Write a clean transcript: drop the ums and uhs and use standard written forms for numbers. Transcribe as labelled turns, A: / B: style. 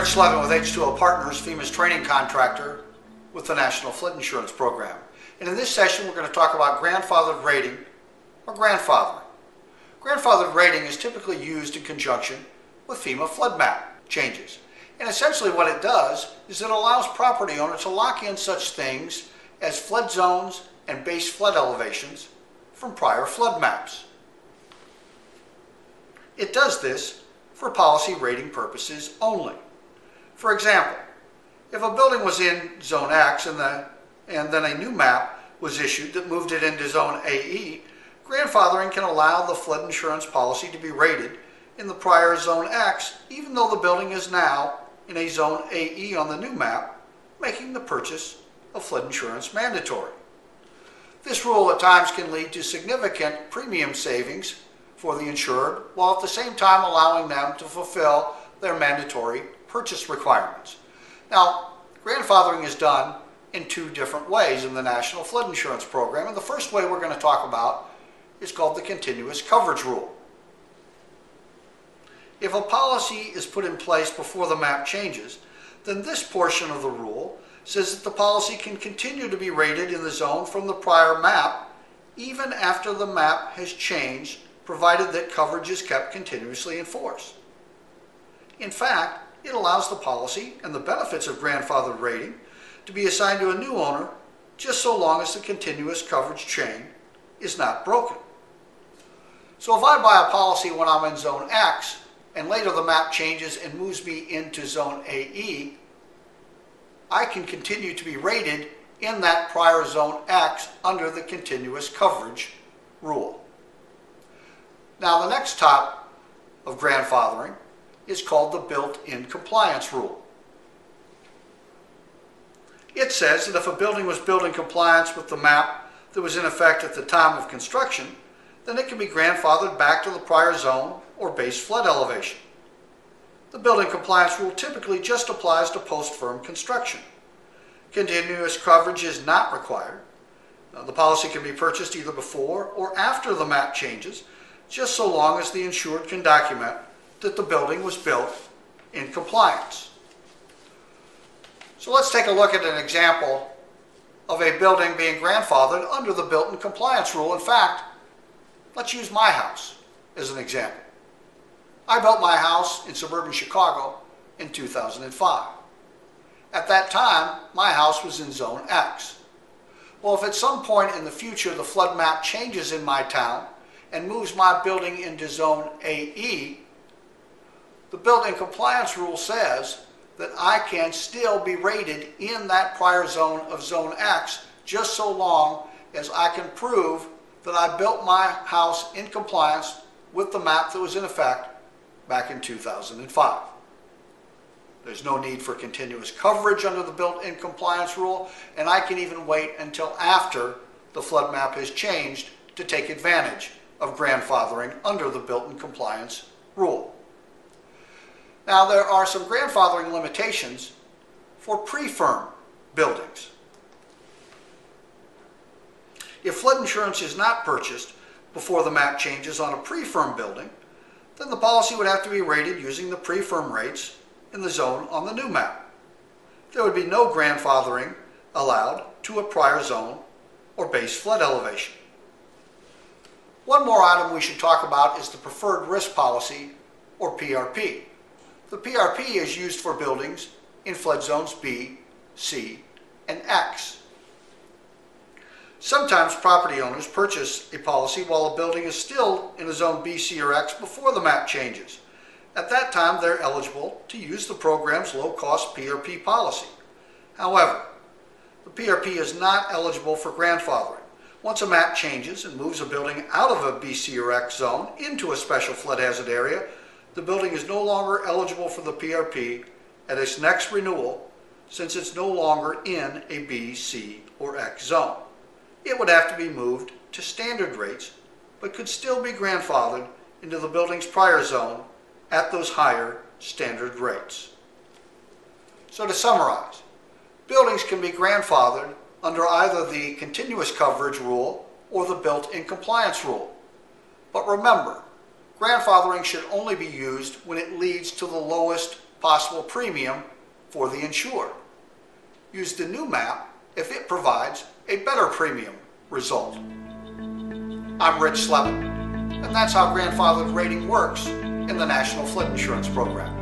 A: at Slevn with H2O Partners, FEMA's training contractor with the National Flood Insurance Program. And in this session, we're going to talk about grandfathered rating or grandfathering. Grandfathered rating is typically used in conjunction with FEMA flood map changes. And essentially what it does is it allows property owners to lock in such things as flood zones and base flood elevations from prior flood maps. It does this for policy rating purposes only. For example, if a building was in Zone X and then a new map was issued that moved it into Zone AE, grandfathering can allow the flood insurance policy to be rated in the prior Zone X, even though the building is now in a Zone AE on the new map, making the purchase of flood insurance mandatory. This rule at times can lead to significant premium savings for the insured, while at the same time allowing them to fulfill their mandatory purchase requirements. Now, grandfathering is done in two different ways in the National Flood Insurance Program, and the first way we're going to talk about is called the continuous coverage rule. If a policy is put in place before the map changes, then this portion of the rule says that the policy can continue to be rated in the zone from the prior map even after the map has changed, provided that coverage is kept continuously in force. In fact, it allows the policy and the benefits of grandfathered rating to be assigned to a new owner just so long as the continuous coverage chain is not broken. So if I buy a policy when I'm in Zone X and later the map changes and moves me into Zone AE, I can continue to be rated in that prior Zone X under the continuous coverage rule. Now the next type of grandfathering is called the built-in compliance rule. It says that if a building was built in compliance with the map that was in effect at the time of construction, then it can be grandfathered back to the prior zone or base flood elevation. The building compliance rule typically just applies to post-firm construction. Continuous coverage is not required. The policy can be purchased either before or after the map changes, just so long as the insured can document that the building was built in compliance. So let's take a look at an example of a building being grandfathered under the built-in compliance rule. In fact, let's use my house as an example. I built my house in suburban Chicago in 2005. At that time, my house was in Zone X. Well, if at some point in the future the flood map changes in my town and moves my building into Zone AE, the built-in compliance rule says that I can still be rated in that prior zone of Zone X just so long as I can prove that I built my house in compliance with the map that was in effect back in 2005. There's no need for continuous coverage under the built-in compliance rule, and I can even wait until after the flood map has changed to take advantage of grandfathering under the built-in compliance rule. Now, there are some grandfathering limitations for pre-firm buildings. If flood insurance is not purchased before the map changes on a pre-firm building, then the policy would have to be rated using the pre-firm rates in the zone on the new map. There would be no grandfathering allowed to a prior zone or base flood elevation. One more item we should talk about is the preferred risk policy, or PRP. The PRP is used for buildings in flood zones B, C, and X. Sometimes property owners purchase a policy while a building is still in a zone B, C, or X before the map changes. At that time, they're eligible to use the program's low-cost PRP policy. However, the PRP is not eligible for grandfathering. Once a map changes and moves a building out of a B, C, or X zone into a special flood hazard area, the building is no longer eligible for the PRP at its next renewal since it's no longer in a B, C, or X zone. It would have to be moved to standard rates, but could still be grandfathered into the building's prior zone at those higher standard rates. So to summarize, buildings can be grandfathered under either the continuous coverage rule or the built-in compliance rule. But remember, grandfathering should only be used when it leads to the lowest possible premium for the insured. Use the new map if it provides a better premium result. I'm Rich Slevn, and that's how grandfathered rating works in the National Flood Insurance Program.